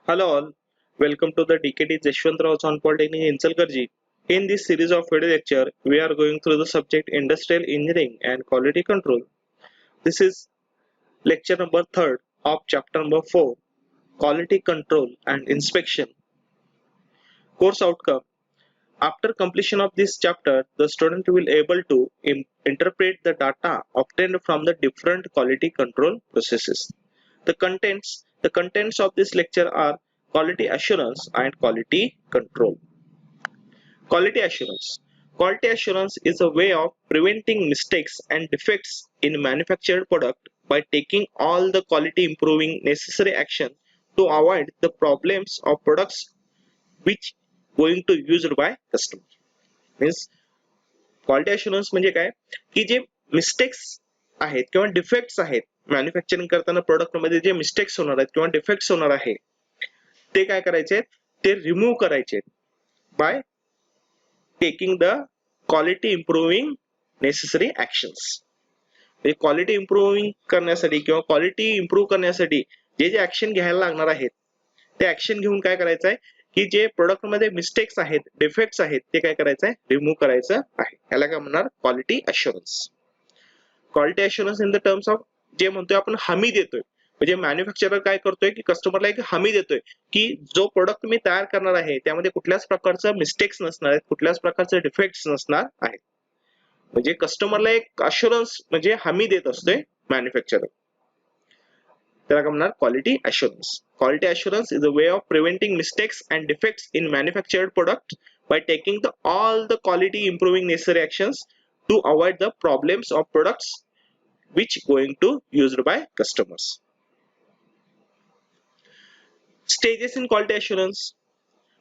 Hello all, welcome to the DKT Jashwantrao Chauhan Polytechnic Inchalgarji. In this series of video lecture, we are going through the subject Industrial Engineering and Quality Control. This is lecture number 3rd of chapter number 4, Quality Control and Inspection. Course outcome. After completion of this chapter, the student will able to interpret the data obtained from the different quality control processes. The contents of this lecture are quality assurance and quality control. Quality assurance. Quality assurance is a way of preventing mistakes and defects in manufactured product by taking all the quality improving necessary action to avoid the problems of products which going to used by customer. Means quality assurance म्हणजे काय की जे mistakes आहेत किंवा defects आहेत manufacturing करताना product मध्ये जे मिस्टेक्स होणार आहेत किंवा डिफेक्ट्स होणार आहे ते काय करायचे ते रिमूव्ह करायचे by taking the quality improving necessary actions. Quality improving करण्यासाठी किंवा क्वालिटी इम्प्रूव्ह करण्यासाठी जे जे ऍक्शन घ्यायला लागणार आहेत ते ऍक्शन घेऊन काय करायचं आहे की जे प्रोडक्ट मध्ये मिस्टेक्स आहेत डिफेक्ट्स आहेत ते काय करायचं आहे रिमूव्ह करायचं आहे. याला काय म्हणणार quality assurance. Quality assurance in the terms of जे म्हणतोय आपण हमी देतोय म्हणजे मॅन्युफॅक्चरर काय करतोय की कस्टमरला एक हमी देतोय की जो प्रोडक्ट मी तयार करणार आहे त्यामध्ये कुठल्याच प्रकारचं मिस्टेक्स नसणार आहेत कुठल्याच प्रकारचे डिफेक्ट्स नसणार आहेत. म्हणजे कस्टमरला एक अश्युरन्स म्हणजे हमी देत असतोय मॅन्युफॅक्चरर. त्याला काय म्हणणार quality assurance. Quality assurance is a way of preventing mistakes and defects in manufactured products by taking all the quality improving necessary actions to avoid the problems of products which going to used by customers. Stages in quality assurance.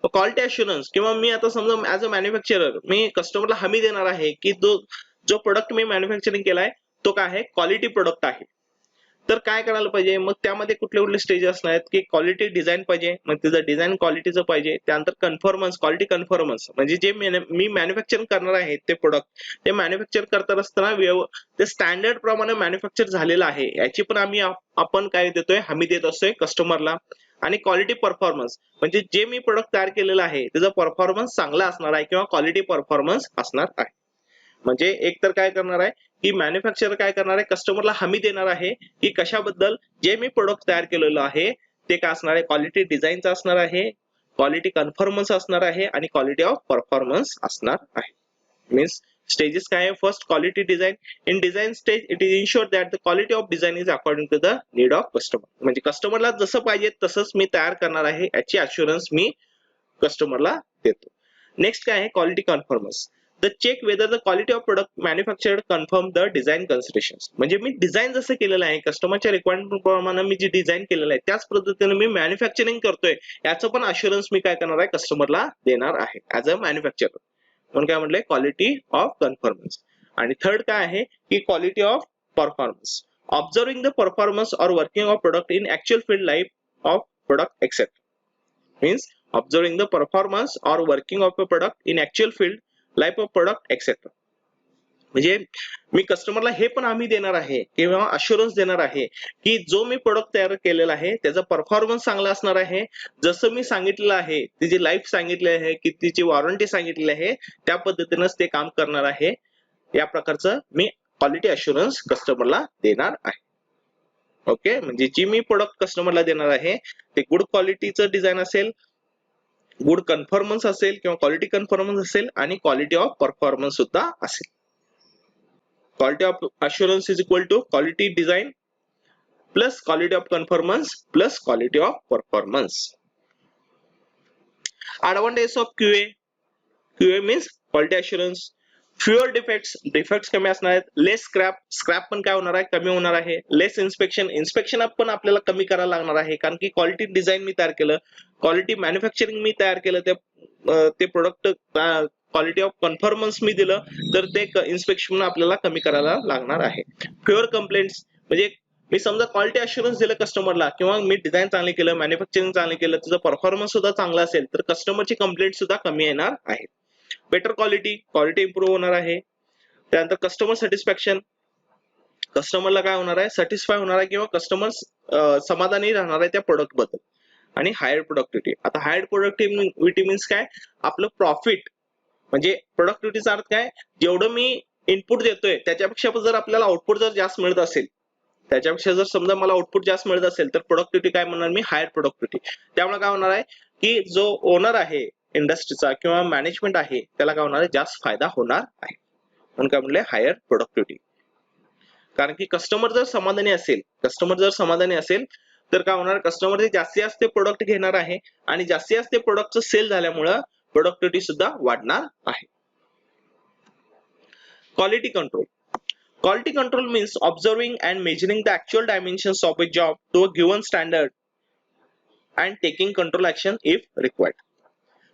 Quality assurance किंवा मी आता समजा as a manufacturer मी कस्टमरला हमी देणार आहे की जो product मी manufacturing केलाय तो काय आहे क्वालिटी प्रोडक्ट आहे. तर काय करायला पाहिजे मग त्यामध्ये कुठले कुठले स्टेज असणार आहेत की क्वालिटी डिझाइन पाहिजे मग त्याचं डिझाइन क्वालिटीचं पाहिजे त्यानंतर कन्फर्मन्स क्वालिटी कन्फर्मन्स म्हणजे जे मी मॅन्युफॅक्चर करणार आहे ते प्रोडक्ट ते मॅन्युफॅक्चर करत असताना ते स्टँडर्ड प्रमाणे मॅन्युफॅक्चर झालेलं आहे याची पण आपण काय देतोय हमी देत असतोय कस्टमरला. आणि क्वालिटी परफॉर्मन्स म्हणजे जे मी प्रोडक्ट तयार केलेलं आहे त्याचा परफॉर्मन्स चांगला असणार आहे किंवा क्वालिटी परफॉर्मन्स असणार आहे. म्हणजे एक तर काय करणार आहे की मॅन्युफॅक्चरर काय करणार आहे कस्टमरला हमी देणार आहे की कशाबद्दल जे मी प्रोडक्ट तयार केलेलं आहे ते काय असणार आहे क्वालिटी डिझाईनचा असणार आहे क्वालिटी कन्फर्मन्स असणार आहे आणि क्वालिटी ऑफ परफॉर्मन्स असणार आहे. मीन्स स्टेजेस काय आहे first quality design. In design stage it is ensure that the quality of design is according to the need of customer. म्हणजे कस्टमरला जसं पाहिजे तसंच मी तयार करणार आहे याची अश्युरन्स मी कस्टमरला देतो. नेक्स्ट काय आहे quality कन्फर्मन्स. The check whether the quality of product manufactured confirm the design considerations. म्हणजे मी डिझाइन जसं केलेलं आहे कस्टमरच्या रिक्वायरमेंट प्रमाणे मी जे डिझाइन केलेलं आहे त्याच पद्धतीने मी मॅन्युफॅक्चरिंग करतोय याचं पण अश्युरन्स मी काय करणार आहे कस्टमरला देणार आहे ऍज अ मॅन्युफॅक्चरर. म्हणून काय म्हटलंय क्वालिटी ऑफ कन्फर्मन्स. आणि थर्ड काय आहे की quality of performance. Observing the performance or working of product in actual field life of product except. Means observing the performance or working of a product in actual field life of product etcetera. म्हणजे मी कस्टमरला हे पण हमी देणार आहे किंवा assurance देणार आहे की जो मी प्रोडक्ट तयार केलेला आहे त्याचा परफॉर्मन्स चांगला असणार आहे जसं मी सांगितलेलं आहे तिची लाईफ सांगितली आहे की तिची वॉरंटी सांगितलेली आहे त्या पद्धतीनेच ते काम करणार आहे. या प्रकारचं मी क्वालिटी अश्युरन्स कस्टमरला देणार आहे. ओके म्हणजे जी मी प्रोडक्ट कस्टमरला देणार आहे ते गुड क्वालिटीचं डिझाइन असेल गुड कन्फर्मन्स असेल किंवा क्वालिटी कन्फर्मन्स असेल आणि क्वालिटी ऑफ परफॉर्मन्स सुद्धा असेल. Quality of assurance is equal to quality design plus quality of conformance plus quality of performance. Advantage of QA. QA means quality assurance. Fewer defects कमी असणार आहेत. लेस स्क्रॅप पण काय होणार आहे कमी होणार आहे. लेस इन्स्पेक्शन पण आपल्याला कमी करायला लागणार आहे कारण की क्वालिटी डिझाइन मी तयार केलं क्वालिटी मॅन्युफॅक्चरिंग मी तयार केलं ते प्रोडक्ट क्वालिटी ऑफ कन्फर्मन्स मी दिलं तर ते इन्स्पेक्शन आपल्याला कमी करायला लागणार आहे. फ्युअर कंप्लेंट्स म्हणजे मी समजा क्वालिटी अश्युरन्स दिलं कस्टमरला किंवा मी डिझाइन चांगले केलं मॅन्युफॅक्चरिंग चांगले केलं त्याचा परफॉर्मन्स सुद्धा चांगला असेल तर कस्टमरची कंप्लेंट सुद्धा कमी येणार आहे. बेटर क्वालिटी इम्प्रूव्ह होणार आहे. त्यानंतर कस्टमर सॅटिस्फॅक्शन कस्टमरला काय होणार आहे सॅटिस्फाय होणार आहे किंवा कस्टमर समाधानी राहणार आहे त्या प्रोडक्ट बद्दल. आणि हायर प्रोडक्टिव्हिटी. आता हायर प्रोडक्टिव्हिटी मीन्स काय, आपलं प्रॉफिट म्हणजे प्रोडक्टिव्हिटीचा अर्थ काय, जेवढं मी इनपुट देतोय त्याच्यापेक्षा जर आपल्याला आउटपुट जर जास्त मिळत असेल, त्याच्यापेक्षा जर समजा मला आउटपुट जास्त मिळत असेल तर प्रोडक्टिव्हिटी काय म्हणणार मी, हायर प्रोडक्टिव्हिटी. त्यामुळे काय होणार आहे की जो ओनर आहे इंडस्ट्रीचा किंवा मॅनेजमेंट आहे त्याला काय होणार आहे, जास्त फायदा होणार आहे. म्हणून काय म्हणले, हायर प्रोडक्टिव्हिटी. कारण की कस्टमर जर समाधानी असेल तर काय होणार, कस्टमर जास्तीत जास्त प्रोडक्ट घेणार आहे आणि जास्तीत जास्त प्रोडक्टचं सेल झाल्यामुळे प्रोडक्टिव्हिटी सुद्धा वाढणार आहे. Quality control. Quality control means observing and measuring the actual dimensions of a job to a given standard and taking control action if required.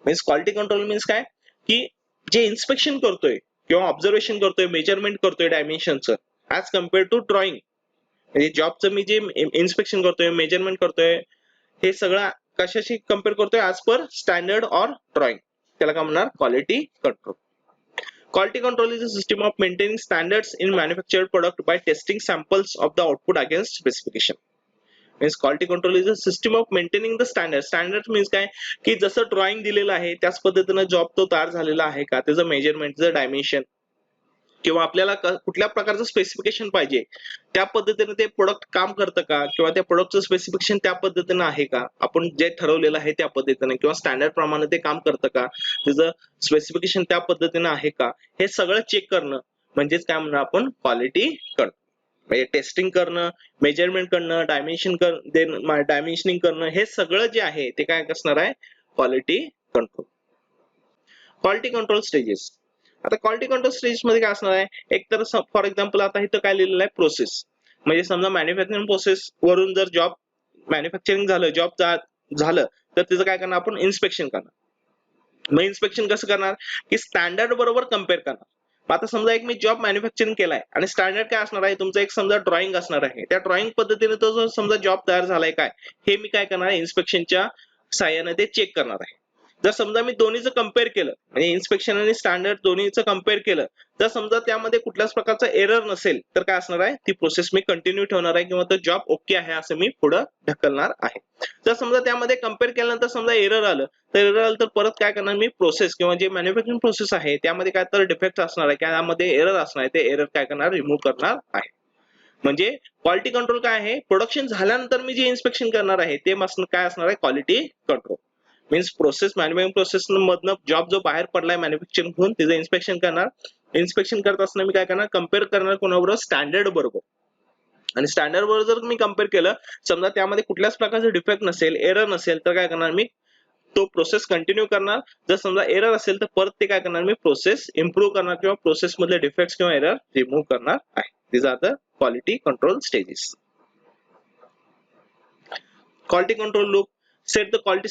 Means quality control means काय, की जे इन्स्पेक्शन करतोय किंवा observation करतोय, measurement करतोय डायमेन्शनचं as compare to drawing, म्हणजे जॉबचं मी जे inspection करतोय, मेजरमेंट करतोय, हे सगळं कशाशी कम्पेअर करतोय, as per standard or drawing, त्याला काय म्हणणार, quality control. Quality control is a system of maintaining standards in manufactured product by testing samples of the output against specification. Means quality control is a system of maintaining the standards. Standards means काय, की जसं drawing दिलेलं आहे त्याच पद्धतीने job तो तयार झालेला आहे का, त्याचं मेजरमेंट, त्याचं डायमेन्शन किंवा आपल्याला कुठल्या प्रकारचं स्पेसिफिकेशन पाहिजे त्या पद्धतीने ते प्रोडक्ट काम करतं का, किंवा त्या प्रोडक्टचं स्पेसिफिकेशन त्या पद्धतीने आहे का, आपण जे ठरवलेलं आहे त्या पद्धतीने किंवा स्टँडर्ड प्रमाणे ते काम करतं का, त्याचं स्पेसिफिकेशन त्या पद्धतीने आहे का, हे सगळं चेक करणं म्हणजेच काय म्हणणार आपण, क्वालिटी करणं. म्हणजे टेस्टिंग करणं, मेजरमेंट करणं, डायमेन्शनिंग करणं, हे सगळं जे आहे ते काय असणार आहे, quality control. Quality control stages. आता क्वालिटी कंट्रोल स्टेज मध्ये काय असणार आहे, एक तर फॉर एक्झाम्पल आता इथं काय लिहिलेलं आहे, प्रोसेस. म्हणजे समजा मॅन्युफॅक्चरिंग प्रोसेस वरून जर जॉब मॅन्युफॅक्चरिंग झालं, जॉब झालं तर तिचं काय करणार आपण, इन्स्पेक्शन करणार. मग इन्स्पेक्शन कसं करणार, की स्टँडर्ड बरोबर कम्पेअर करणार. आता समजा एक मी जॉब मॅन्युफॅक्चरिंग केलाय आणि स्टँडर्ड काय असणार आहे तुमचं, एक समजा ड्रॉइंग असणार आहे, त्या ड्रॉइंग पद्धतीने तो जो समजा जॉब तयार झालाय काय, हे मी काय करणार आहे, इन्स्पेक्शनच्या साह्याने ते चेक करणार आहे. जर समजा मी दोन्हीचं कम्पेअर केलं, म्हणजे इन्स्पेक्शन आणि स्टँडर्ड दोन्हीचं कम्पेअर केलं, तर समजा त्यामध्ये कुठल्याच प्रकारचा एरर नसेल तर काय असणार आहे, ती प्रोसेस मी कंटिन्यू ठेवणार आहे किंवा तो जॉब ओके आहे असं मी पुढे ढकलणार आहे. जर समजा त्यामध्ये कम्पेअर केल्यानंतर समजा एरर आलं तर परत काय करणार मी, प्रोसेस किंवा जे मॅन्युफॅक्चरिंग प्रोसेस आहे त्यामध्ये काय तर डिफेक्ट असणार आहे, त्यामध्ये एरर असणार आहे, ते एरर काय करणार, रिमूव्ह करणार आहे. म्हणजे क्वालिटी कंट्रोल काय आहे, प्रोडक्शन झाल्यानंतर मी जे इन्स्पेक्शन करणार आहे ते काय असणार आहे, quality control. Means process, manufacturing process मधनं जॉब जो बाहेर पडलाय मॅन्युफॅक्चरिंग होऊन त्याचं इन्स्पेक्शन करणार. इन्स्पेक्शन करत असताना मी काय करणार, कम्पेअर करणार कोणाबरोबर, स्टँडर्ड बरोबर. आणि स्टँडर्ड बरोबर जर मी कम्पेअर केलं, समजा त्यामध्ये कुठल्याच प्रकारचे डिफेक्ट नसेल, एरर नसेल, तर काय करणार मी, तो प्रोसेस कंटिन्यू करणार. जर समजा एरर असेल तर परत ते काय करणार मी, प्रोसेस इम्प्रूव्ह करणार किंवा प्रोसेस मधले डिफेक्ट्स किंवा एरर रिमूव्ह करणार आहे. This are the quality control stages. Quality control loop. Set the quality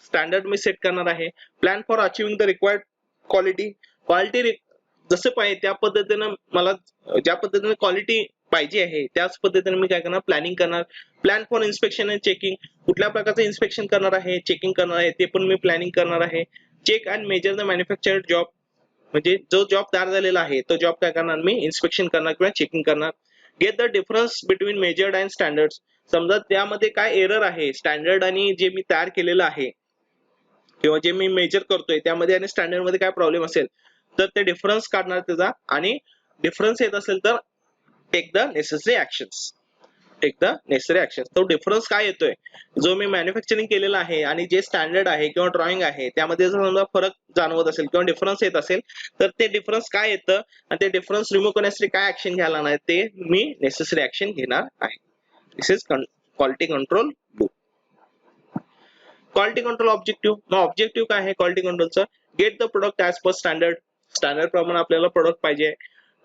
standard मी सेट करणार आहे. Plan for achieving the required quality जसं पाहिजे त्या पद्धतीनं मला ज्या पद्धतीने क्वालिटी पाहिजे आहे त्याच पद्धतीने मी काय करणार, प्लॅनिंग करणार. Plan for inspection and checking, कुठल्या प्रकारचं इन्स्पेक्शन करणार आहे, चेकिंग करणार आहे, ते पण मी प्लॅनिंग करणार आहे. Check and measure the manufactured job, म्हणजे जो जॉब तयार झालेला आहे तो जॉब काय करणार मी, इन्स्पेक्शन करणार किंवा चेकिंग करणार. Get the difference between measured and standard, समजा त्यामध्ये काय एरर आहे, स्टँडर्ड आणि जे मी तयार केलेलं आहे किंवा जे मी मेजर करतोय त्यामध्ये आणि स्टँडर्ड मध्ये काय प्रॉब्लेम असेल तर ते डिफरन्स काढणार त्याचा, आणि डिफरन्स येत असेल तर टेक द नेसेसरी ऍक्शन्स. तो डिफरन्स काय येतोय, जो मी मॅन्युफॅक्चरिंग केलेला आहे आणि जे स्टँडर्ड आहे किंवा ड्रॉइंग आहे त्यामध्ये जर समजा फरक जाणवत असेल किंवा डिफरन्स येत असेल तर ते डिफरन्स काय येतं आणि ते डिफरन्स रिमूव्ह करण्यासाठी काय ऍक्शन घ्यायला नाही ते मी नेसेसरी ऍक्शन घेणार आहे. This is quality control loop. Quality control objective. मग ऑब्जेक्टिव्ह काय आहे क्वालिटी कंट्रोलचं, get the product as per standard प्रमाणे आपल्याला प्रोडक्ट पाहिजे.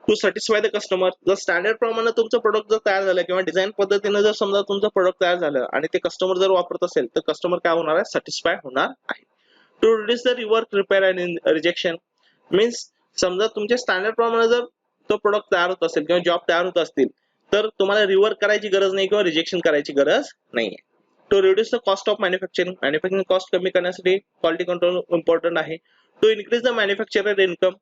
टू सॅटिस्फाय द कस्टमर, जर स्टँडर्ड प्रमाणे तुमचं प्रोडक्ट जर तयार झालं किंवा डिझाईन पद्धतीने जर समजा तुमचं प्रोडक्ट तयार झालं आणि ते कस्टमर जर वापरत असेल तर कस्टमर काय होणार आहे, सॅटिस्फाय होणार आहे. To reduce the rework, repair and rejection, means समजा तुमच्या स्टँडर्ड प्रमाणे जर तो प्रोडक्ट तयार होत असेल किंवा जॉब तयार होत असतील तर तुम्हाला रिवर्क करायची गरज नाही किंवा रिजेक्शन करायची गरज नाहीये. To reduce the cost of manufacturing cost कमी करण्यासाठी क्वालिटी कंट्रोल इम्पॉर्टंट आहे. To increase the manufacturer income,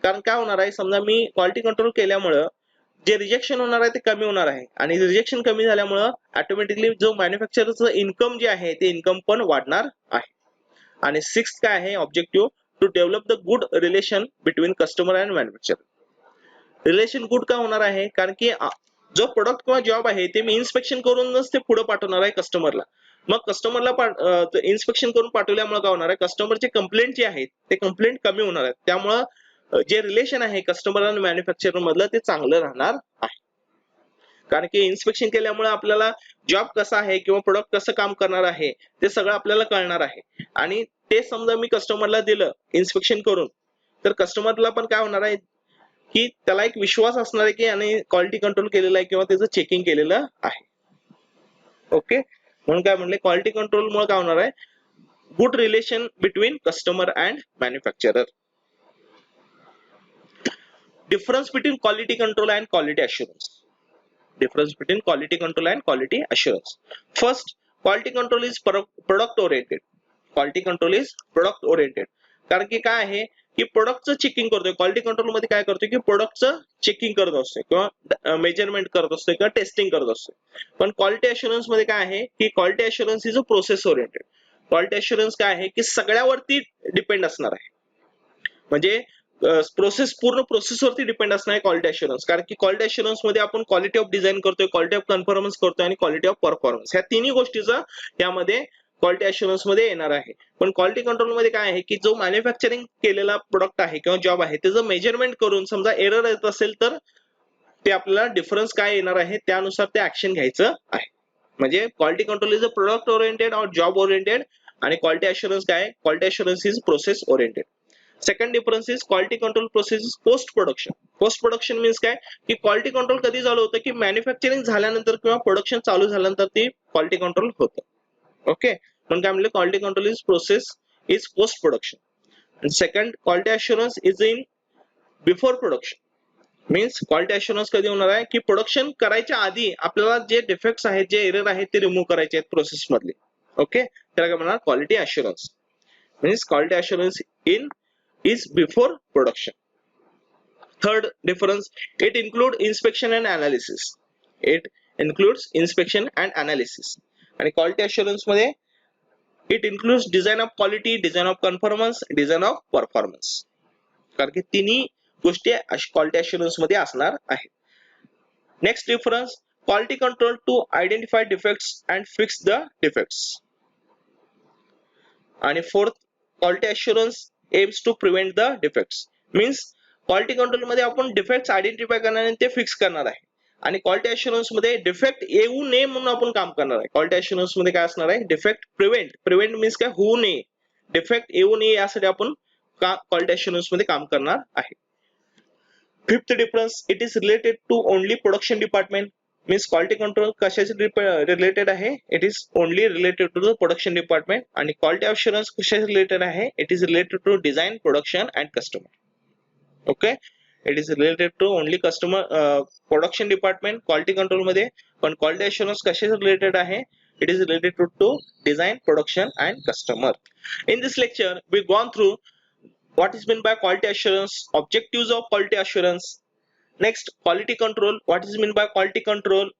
कारण काय होणार आहे, समजा मी क्वालिटी कंट्रोल केल्यामुळं जे रिजेक्शन होणार आहे ते कमी होणार आहे आणि रिजेक्शन कमी झाल्यामुळं ऑटोमॅटिकली जो मॅन्युफॅक्चररचं इन्कम जे आहे ते इन्कम पण वाढणार आहे. आणि सिक्स्थ काय आहे objective to develop the good relation between customer and manufacturer. Relation good का होणार आहे कारण की जो प्रोडक्ट किंवा जॉब आहे ते मी इन्स्पेक्शन करूनच ते पुढे पाठवणार आहे कस्टमरला. मग कस्टमरला इन्स्पेक्शन करून पाठवल्यामुळे काय होणार आहे कस्टमरचे कंप्लेंट जे आहेत ते कंप्लेंट कमी होणार आहेत. त्यामुळं जे रिलेशन आहे कस्टमर आणि मॅन्युफॅक्चरर मधलं ते चांगलं राहणार आहे. कारण की इन्स्पेक्शन केल्यामुळे आपल्याला जॉब कसा आहे किंवा प्रोडक्ट कसं काम करणार आहे ते सगळं आपल्याला कळणार आहे. आणि ते समजा मी कस्टमरला दिलं इन्स्पेक्शन करून तर कस्टमरला पण काय होणार आहे की त्याला एक विश्वास असणार आहे की याने क्वालिटी कंट्रोल केलेला आहे किंवा त्याचं चेकिंग केलेलं आहे. ओके, म्हणून काय म्हणले क्वालिटी कंट्रोल मुळे काय होणार आहे good relation between customer and manufacturer. Difference between quality control and quality assurance. Difference between quality control and quality assurance. First, quality control is product oriented. Quality control is product oriented. कारण की काय आहे की प्रोडक्टचं checking करतोय. Quality control मध्ये काय करतोय की प्रोडक्टचं चेकिंग करत असतोय किंवा मेजरमेंट करत असतोय किंवा टेस्टिंग करत असतोय. पण क्वालिटी अश्युरन्स मध्ये काय आहे की quality assurance is a process oriented. Quality assurance काय आहे की सगळ्यावरती डिपेंड असणार आहे. म्हणजे प्रोसेस पूर्ण प्रोसेसवरती डिपेंड असणार आहे क्वालिटी अश्युरन्स. कारण की क्वालिटी अश्युरन्स मध्ये आपण क्वालिटी ऑफ डिझाईन करतोय, क्वालिटी ऑफ कन्फर्मन्स करतोय आणि क्वालिटी ऑफ परफॉर्मन्स ह्या तिन्ही गोष्टीचा यामध्ये क्वालिटी अश्युरन्स मध्ये येणार आहे. पण क्वालिटी कंट्रोल मध्ये काय आहे की जो मॅन्युफॅक्चरिंग केलेला प्रोडक्ट आहे किंवा जॉब आहे त्याचं मेजरमेंट करून समजा एरर येत असेल तर ते आपल्याला डिफरन्स काय येणार आहे त्यानुसार ते ऍक्शन घ्यायचं आहे. म्हणजे quality control is a product oriented और जॉब ओरिएंटेड आणि क्वालिटी अश्युरन्स काय quality assurance is process oriented. Second difference is quality control process is post production. Post production means काय की क्वालिटी कंट्रोल कधी चालू होतं की मॅन्युफॅक्चरिंग झाल्यानंतर किंवा प्रोडक्शन चालू झाल्यानंतर ती क्वालिटी कंट्रोल होतं. ओके, म्हणून काय म्हणलं quality control is process is post production. आणि second quality assurance is in before production. Means quality assurance कधी होणार आहे की प्रोडक्शन करायच्या आधी आपल्याला जे डिफेक्ट्स आहेत जे एरर आहेत ते रिमूव्ह करायचे आहेत प्रोसेस मधले. ओके, त्याला काय म्हणणार quality assurance. Means quality assurance in is before production. Third difference, it include inspection and analysis. It includes inspection and analysis. आणि quality assurance मध्ये it includes design of quality, design of conformance, design of performance. कारण की तिन्ही गोष्टी quality assurance मध्ये असणार आहेत. Next difference, quality control to identify defects and fix the defects. आणि fourth, quality assurance aims to prevent the defects. Means quality control मध्ये आपण डिफेक्ट्स आयडेंटिफाय करणार आणि ते फिक्स करणार आहे. आणि क्वालिटी अश्युरन्स मध्ये डिफेक्ट येऊ नये म्हणून आपण काम करणार आहे. क्वालिटी अश्युरन्स मध्ये काय असणार आहे डिफेक्ट प्रिव्हेंट मीन्स काय होऊ नये, डिफेक्ट येऊ नये यासाठी आपण क्वालिटी अश्युरन्स मध्ये काम करणार आहे. Fifth difference, it is related to only production department. Means quality control कशाशी रिलेटेड आहे it is only related to the production department. आणि क्वालिटी अश्युरन्स कशाशी रिलेटेड आहे it is related to design production and customer. Okay, it is related to only customer production department quality control मध्ये. पण quality assurance कशाशी related आहे it is related to design production and customer. In this lecture we gone through what is meant by quality assurance, objectives of quality assurance. Next, quality control, what is meant by quality control,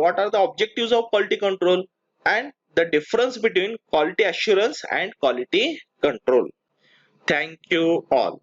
what are the objectives of quality control, and the difference between quality assurance and quality control. Thank you all.